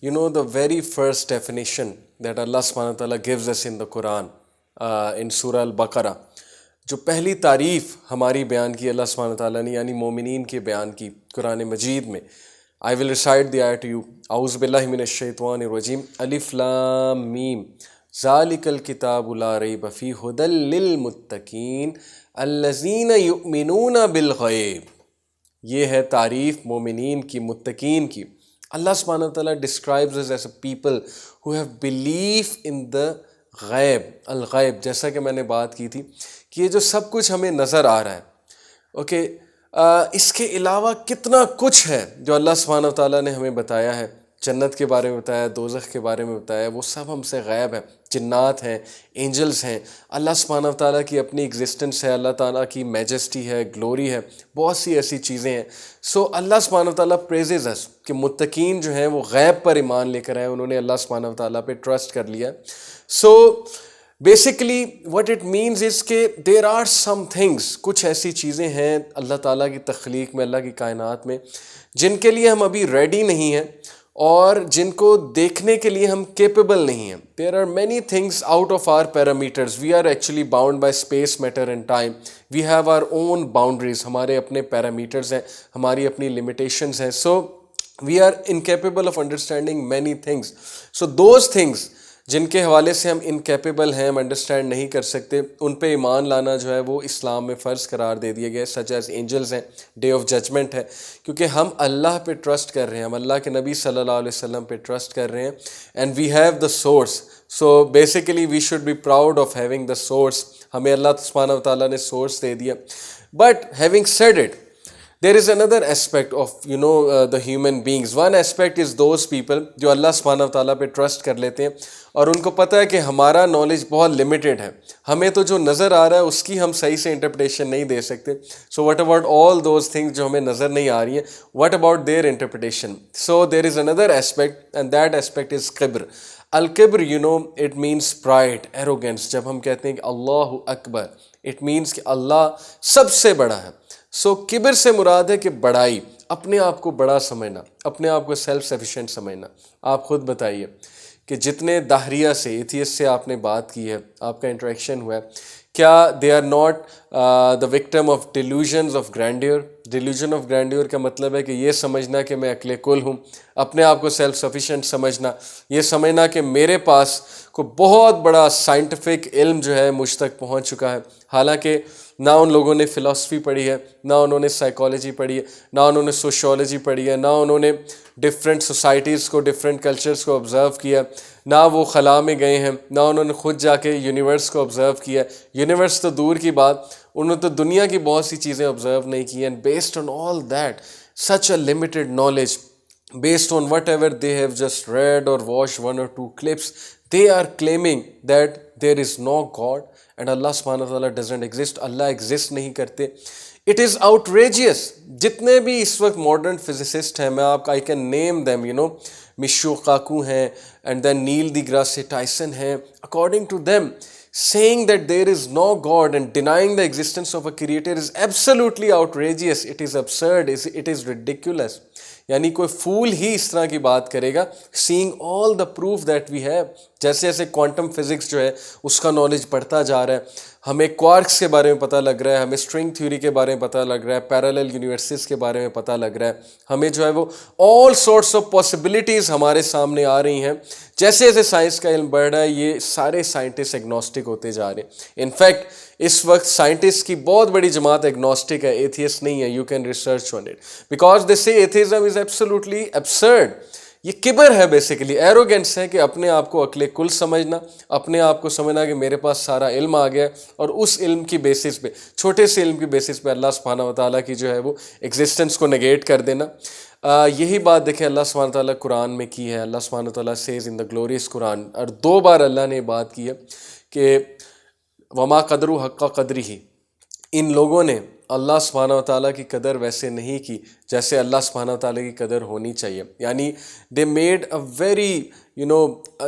the very first definition that Allah subhanahu wa ta'ala gives us in the Quran, in Surah Al-Baqarah, جو پہلی تعریف ہماری بیان کی اللہ سبحانہ تعالیٰ نے یعنی مومنین کے بیان کی قرآن مجید میں. I will recite the ayat to you. اعوذ باللہ من الشیطان الرجیم. الف لام میم ذالک الکتاب لا ریب فیہ ھدی للمتقین الذین یؤمنون بالغیب. یہ ہے تعریف مومنین کی، متقین کی. اللہ سبحانہ تعالیٰ describes us as a people who have belief in the غیب، الغیب. جیسا کہ میں نے بات کی تھی کہ یہ جو سب کچھ ہمیں نظر آ رہا ہے، اوکے، اس کے علاوہ کتنا کچھ ہے جو اللہ سبحانہ تعالیٰ نے ہمیں بتایا ہے. جنت کے بارے میں بتایا، دوزخ کے بارے میں بتایا، وہ سب ہم سے غیب ہے. جنات ہیں، اینجلز ہیں، اللہ سبحانہ تعالیٰ کی اپنی ایگزسٹنس ہے، اللہ تعالیٰ کی میجسٹی ہے، گلوری ہے، بہت سی ایسی چیزیں ہیں. سو اللہ سبحانہ تعالیٰ پریزز اس کہ متقین جو ہیں وہ غیب پر ایمان لے کر آئے، انہوں نے اللہ سبحانہ تعالیٰ پہ ٹرسٹ کر لیا. So basically what it means is کہ دیر آر سم تھنگس، کچھ ایسی چیزیں ہیں اللہ تعالیٰ کی تخلیق میں، اللہ کی کائنات میں، جن کے لیے ہم ابھی ریڈی نہیں ہیں اور جن کو دیکھنے کے لیے ہم کیپیبل نہیں ہیں. There are many things out of our parameters. We are actually bound by space, matter and time. We have our own boundaries. ہمارے اپنے پیرامیٹرز ہیں، ہماری اپنی لمیٹیشنز ہیں. So we are incapable of understanding many things. So those things جن کے حوالے سے ہم انکیپیبل ہیں، ہم انڈرسٹینڈ نہیں کر سکتے، ان پہ ایمان لانا جو ہے وہ اسلام میں فرض قرار دے دیا گیا ہے. سچ ایز اینجلز ہیں، ڈے آف ججمنٹ ہے، کیونکہ ہم اللہ پہ ٹرسٹ کر رہے ہیں، ہم اللہ کے نبی صلی اللہ علیہ وسلم پہ ٹرسٹ کر رہے ہیں. And we have the source. So basically we should be proud of having the source. ہمیں اللہ سبحانہ تعالیٰ نے سورس دے دیا. But having said it, there is another aspect of the human beings. One aspect is those people جو اللہ سبحانہ تعالیٰ پہ ٹرسٹ کر لیتے ہیں اور ان کو پتہ ہے کہ ہمارا نالج بہت لمیٹڈ ہے، ہمیں تو جو نظر آ رہا ہے اس کی ہم صحیح سے انٹرپریٹیشن نہیں دے سکتے. سو what about all those things جو ہمیں نظر نہیں آ رہی ہیں, what about their interpretation? So there is another aspect and that aspect is قبر. القبر it means pride, arrogance. جب ہم کہتے ہیں کہ اللہ اکبر, it means کہ اللہ سب سے بڑا ہے. سو کبر سے مراد ہے کہ بڑائی، اپنے آپ کو بڑا سمجھنا، اپنے آپ کو سیلف سفیشینٹ سمجھنا. آپ خود بتائیے کہ جتنے داہریہ سے، ایتھیسٹ سے آپ نے بات کی ہے، آپ کا انٹریکشن ہوا ہے، کیا they are not the victim of delusions of grandeur? Delusion of grandeur کا مطلب ہے کہ یہ سمجھنا کہ میں عقل کل ہوں، اپنے آپ کو سیلف سفیشینٹ سمجھنا، یہ سمجھنا کہ میرے پاس کو بہت بڑا سائنٹیفک علم جو ہے مجھ تک پہنچ چکا ہے. حالانکہ نہ ان لوگوں نے فلاسفی پڑھی ہے، نہ انہوں نے سائیکالوجی پڑھی ہے، نہ انہوں نے سوشیولوجی پڑھی ہے، نہ انہوں نے ڈفرینٹ سوسائٹیز کو، ڈفرینٹ کلچرز کو آبزرو کیا، نہ وہ خلا میں گئے ہیں، نہ انہوں نے خود جا کے یونیورس کو آبزرو کیا. یونیورس تو دور کی بات، انہوں نے تو دنیا کی بہت سی چیزیں آبزرو نہیں کی. And based on all that such a limited knowledge, based on whatever they have just read or watched one or two clips, they are claiming that there is no God and Allah subhanahu wa ta'ala doesn't exist. Allah exist نہیں کرتے. It is outrageous. جتنے بھی اس وقت modern physicist ہیں، میں آپ کا I can name them, مشو Kaku ہیں and then Neil deGrasse Tyson ہیں. According to them, saying that there is no God and denying the existence of a creator is absolutely outrageous. It is absurd. It is ridiculous. یعنی کوئی فول ہی اس طرح کی بات کرے گا. Saying all the proof that we have. جیسے جیسے quantum physics جو ہے اس کا نالج بڑھتا جا رہا ہے، ہمیں کوارکس کے بارے میں پتہ لگ رہا ہے، ہمیں اسٹرنگ تھیوری کے بارے میں پتہ لگ رہا ہے، پیرالل یونیورسز کے بارے میں پتہ لگ رہا ہے، ہمیں جو ہے وہ آل سورٹس آف پاسبلٹیز ہمارے سامنے آ رہی ہیں. جیسے جیسے سائنس کا علم بڑھ رہا ہے، یہ سارے سائنٹسٹ ایگنوسٹک ہوتے جا رہے ہیں. انفیکٹ اس وقت سائنٹسٹ کی بہت بڑی جماعت ایگنوسٹک ہے، ایتھیسٹ نہیں ہے. You can research on it because they سے ایتھیزم از ایبسولوٹلی ایبسرڈ. یہ کبر ہے، بیسیکلی ایروگنس ہے کہ اپنے آپ کو عقل کل سمجھنا، اپنے آپ کو سمجھنا کہ میرے پاس سارا علم آ گیا اور اس علم کی بیسس پہ، چھوٹے سے علم کی بیسس پہ اللہ سبحانہ و تعالیٰ کی جو ہے وہ ایگزسٹنس کو نگیٹ کر دینا. یہی بات دیکھیں اللہ سبحانہ و تعالیٰ قرآن میں کی ہے. اللہ سبحانہ و تعالیٰ سیز ان دا گلوریس قرآن، اور 2 بار اللہ نے بات کی ہے کہ وما قدروا حق قدرہ. ان لوگوں نے اللہ سبحانہ و تعالیٰ کی قدر ویسے نہیں کی جیسے اللہ سبحانہ و تعالیٰ کی قدر ہونی چاہیے. یعنی they made a very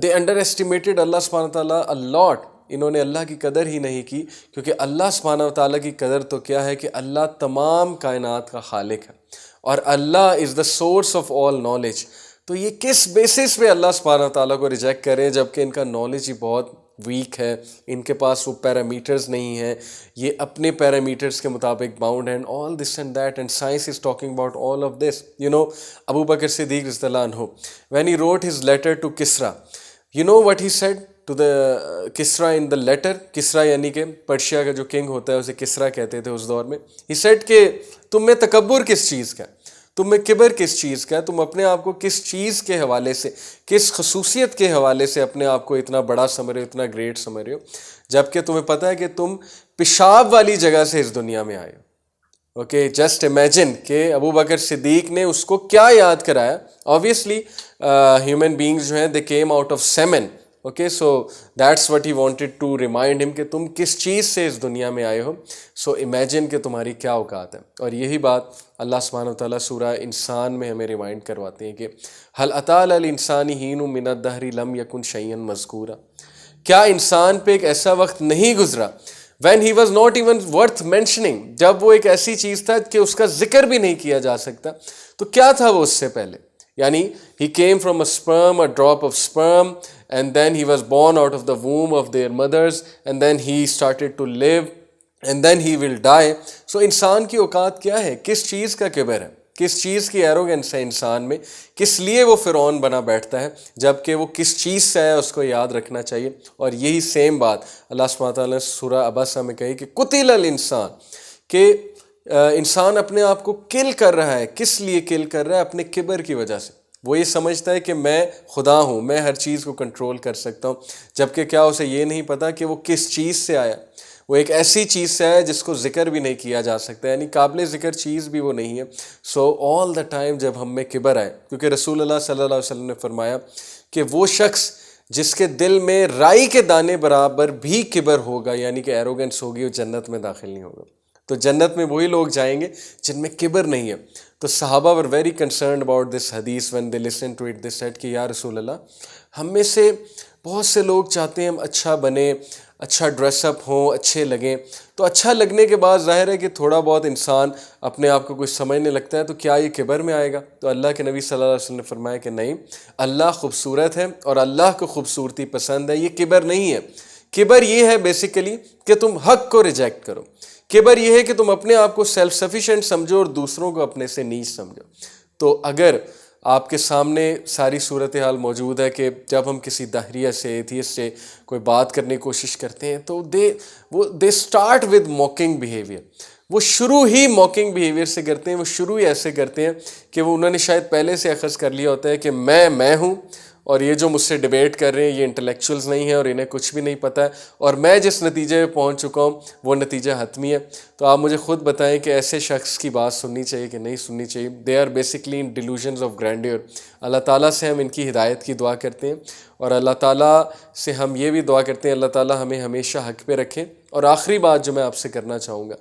they underestimated اللہ سبحانہ و تعالیٰ اے لاٹ. انہوں نے اللہ کی قدر ہی نہیں کی، کیونکہ اللہ سبحانہ و تعالیٰ کی قدر تو کیا ہے کہ اللہ تمام کائنات کا خالق ہے اور اللہ is the source of all knowledge. تو یہ کس بیسس پہ اللہ سبحانہ تعالیٰ کو ریجیکٹ کریں جبکہ ان کا نالج ہی بہت ویک ہے, ان کے پاس وہ پیرامیٹرز نہیں ہیں, یہ اپنے پیرامیٹرز کے مطابق باؤنڈ ہیں, all this and that, and science is talking about all of this. Abu Bakr Siddiq رضی اللہ عنہ, when he wrote his letter to Kisra, what he said to the کسرا in the letter. کسرا یعنی کہ Persia کا جو king ہوتا ہے اسے کسرا کہتے تھے اس دور میں. he said کہ تم میں تکبر کس چیز کا ہے, تم میں کبر کس چیز کا ہے, تم اپنے آپ کو کس چیز کے حوالے سے, کس خصوصیت کے حوالے سے اپنے آپ کو اتنا بڑا سمجھ رہے ہو, اتنا گریٹ سمجھ رہے ہو, جبکہ تمہیں پتہ ہے کہ تم پیشاب والی جگہ سے اس دنیا میں آئے ہو. اوکے, جسٹ امیجن کہ ابو بکر صدیق نے اس کو کیا یاد کرایا. آبویسلی ہیومن بینگز جو ہیں they came out of semen. Okay, so that's what he wanted to remind ہم کہ تم کس چیز سے اس دنیا میں آئے ہو. سو امیجن کہ تمہاری کیا اوقات ہے. اور یہی بات اللہ سبحانہ وتعالیٰ سورہ انسان میں ہمیں ریمائنڈ کرواتے ہیں کہ هل اتى على الانسان حين من الدهر لم يكن شيئا مذکورا, کیا انسان پہ ایک ایسا وقت نہیں گزرا when he was not even worth mentioning, جب وہ ایک ایسی چیز تھا کہ اس کا ذکر بھی نہیں کیا جا سکتا. تو کیا تھا وہ اس سے پہلے, یعنی he came from a sperm, a drop of sperm, and then he was born out of the womb of their mothers, and then he started to live, and then he will die. So انسان کی اوقات کیا ہے, کس چیز کا کبر ہے, کس چیز کی ایروگنس ہے انسان میں, کس لیے وہ فرعون بنا بیٹھتا ہے, جبکہ وہ کس چیز سے ہے اس کو یاد رکھنا چاہیے. اور یہی سیم بات اللہ سبحانہ تعالیٰ نے سورہ عبسہ میں کہی کہ قتل الانسان, کہ انسان اپنے آپ کو کل کر رہا ہے. کس لیے کل کر رہا ہے؟ اپنے کبر کی وجہ سے. وہ یہ سمجھتا ہے کہ میں خدا ہوں, میں ہر چیز کو کنٹرول کر سکتا ہوں, جبکہ کیا اسے یہ نہیں پتا کہ وہ کس چیز سے آیا. وہ ایک ایسی چیز سے ہے جس کو ذکر بھی نہیں کیا جا سکتا, یعنی قابل ذکر چیز بھی وہ نہیں ہے. سو آل دا ٹائم جب ہم میں کبر آئے, کیونکہ رسول اللہ صلی اللہ علیہ وسلم نے فرمایا کہ وہ شخص جس کے دل میں رائی کے دانے برابر بھی کبر ہوگا, یعنی کہ ایروگنس ہوگی, وہ جنت میں داخل نہیں ہوگا. تو جنت میں وہی لوگ جائیں گے جن میں کبر نہیں ہے. تو صحابہ were very concerned about this حدیث when they listened to it. they said کہ یا رسول اللہ, ہم میں سے بہت سے لوگ چاہتے ہیں ہم اچھا بنیں, اچھا ڈریس اپ ہوں, اچھے لگیں. تو اچھا لگنے کے بعد ظاہر ہے کہ تھوڑا بہت انسان اپنے آپ کو کچھ سمجھنے لگتا ہے, تو کیا یہ کبر میں آئے گا؟ تو اللہ کے نبی صلی اللہ علیہ وسلم نے فرمایا کہ نہیں, اللہ خوبصورت ہے اور اللہ کو خوبصورتی پسند ہے, یہ کبر نہیں ہے. کبر یہ ہے بیسیکلی کہ تم حق کو ریجیکٹ کرو. کبر یہ ہے کہ تم اپنے آپ کو سیلف سفیشینٹ سمجھو اور دوسروں کو اپنے سے نیچ سمجھو. تو اگر آپ کے سامنے ساری صورتحال موجود ہے کہ جب ہم کسی دہریہ سے, ایتھیسٹ سے کوئی بات کرنے کی کوشش کرتے ہیں تو they start with mocking behaviour. وہ شروع ہی موکنگ بیہیویئر سے کرتے ہیں, وہ شروع ہی ایسے کرتے ہیں کہ وہ انہوں نے شاید پہلے سے اخذ کر لیا ہوتا ہے کہ میں ہوں, اور یہ جو مجھ سے ڈیبیٹ کر رہے ہیں یہ انٹلیکچوئلز نہیں ہیں اور انہیں کچھ بھی نہیں پتہ ہے, اور میں جس نتیجے میں پہنچ چکا ہوں وہ نتیجہ حتمی ہے. تو آپ مجھے خود بتائیں کہ ایسے شخص کی بات سننی چاہیے کہ نہیں سننی چاہیے. They are basically in delusions of grandeur. اللہ تعالیٰ سے ہم ان کی ہدایت کی دعا کرتے ہیں, اور اللہ تعالیٰ سے ہم یہ بھی دعا کرتے ہیں اللہ تعالیٰ ہمیں ہمیشہ حق پہ رکھیں. اور آخری بات جو میں آپ سے کرنا چاہوں گا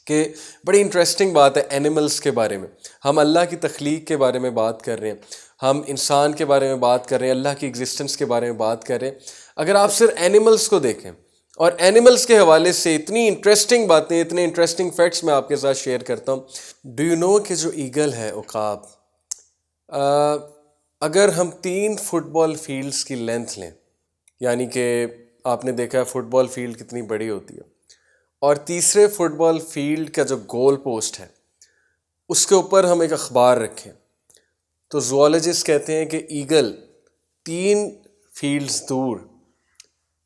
کہ بڑی انٹرسٹنگ بات ہے اینیملز کے بارے میں. ہم اللہ کی تخلیق کے بارے میں بات کر رہے ہیں, ہم انسان کے بارے میں بات کر رہے ہیں, اللہ کی ایگزسٹنس کے بارے میں بات کر رہے ہیں. اگر آپ صرف اینیملز کو دیکھیں, اور اینیملز کے حوالے سے اتنی انٹرسٹنگ باتیں, اتنے انٹرسٹنگ فیکٹس میں آپ کے ساتھ شیئر کرتا ہوں. ڈو یو نو کہ جو ایگل ہے, عقاب, اگر ہم 3 فٹ بال فیلڈز کی لینتھ لیں, یعنی کہ آپ نے دیکھا ہے فٹ بال فیلڈ کتنی بڑی ہوتی ہے, اور تیسرے فٹ بال فیلڈ کا جو گول پوسٹ ہے اس کے اوپر ہم ایک اخبار رکھیں, تو زوالوجسٹ کہتے ہیں کہ ایگل 3 فیلڈز دور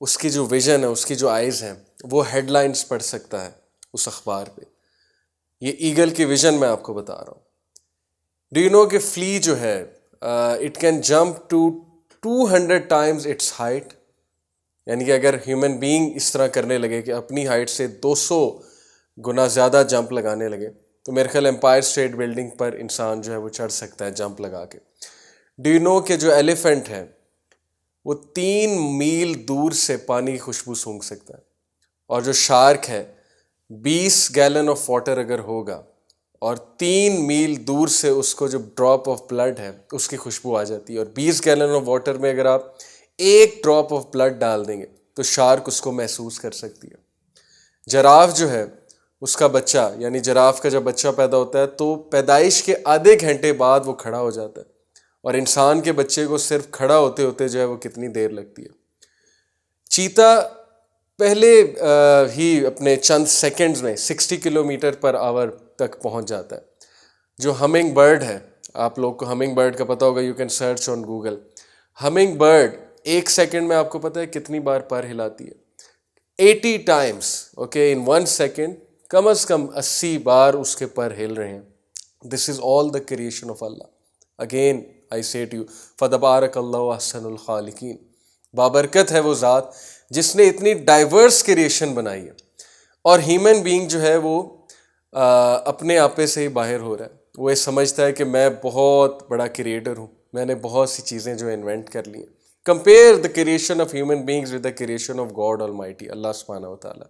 اس کی جو ویژن ہے, اس کی جو آئیز ہیں, وہ ہیڈ لائنز پڑھ سکتا ہے اس اخبار پہ. یہ ایگل کی ویژن میں آپ کو بتا رہا ہوں. ڈو یو نو کہ فلی جو ہے it can jump to 200 times its height, یعنی کہ اگر ہیومن بینگ اس طرح کرنے لگے کہ اپنی ہائٹ سے 200 گنا زیادہ جمپ لگانے لگے, تو میرے خیال امپائر اسٹیٹ بلڈنگ پر انسان جو ہے وہ چڑھ سکتا ہے جمپ لگا کے. ڈو یو نو کہ جو ایلیفنٹ ہے وہ 3 میل دور سے پانی کی خوشبو سونگھ سکتا ہے, اور جو شارک ہے 20 گیلن آف واٹر اگر ہوگا اور 3 میل دور سے اس کو جو ڈراپ آف بلڈ ہے اس کی خوشبو آ جاتی ہے, اور 20 گیلن آف واٹر میں اگر آپ 1 ڈراپ آف بلڈ ڈال دیں گے تو شارک اس کو محسوس کر سکتی ہے. جراف جو ہے اس کا بچہ, یعنی جراف کا جب بچہ پیدا ہوتا ہے تو پیدائش کے آدھے گھنٹے بعد وہ کھڑا ہو جاتا ہے, اور انسان کے بچے کو صرف کھڑا ہوتے ہوتے جو ہے وہ کتنی دیر لگتی ہے. چیتا پہلے ہی اپنے چند سیکنڈز میں 60 کلومیٹر پر آور تک پہنچ جاتا ہے. جو ہمنگ برڈ ہے, آپ لوگ کو ہمنگ برڈ کا پتہ ہوگا, you can search on Google. Humming bird 1 second میں آپ کو پتہ ہے کتنی بار پر ہلاتی ہے؟ 80 ٹائمس. اوکے, ان 1 سیکنڈ کم از کم 80 بار اس کے پر ہل رہے ہیں. This is all the creation of اللہ. Again I say to you فَتَبَارَكَ اللَّهُ أَحْسَنُ الْخَالِقِينَ. بابرکت ہے وہ ذات جس نے اتنی ڈائیورس کریشن بنائی ہے. اور ہیومن بینگ جو ہے وہ اپنے آپے سے ہی باہر ہو رہا ہے. وہ یہ سمجھتا ہے کہ میں بہت بڑا کریٹر ہوں, میں نے بہت سی چیزیں جو انوینٹ کر لی ہیں. Compare the creation of human beings with the creation of God Almighty, اللہ سبحانہ و تعالیٰ.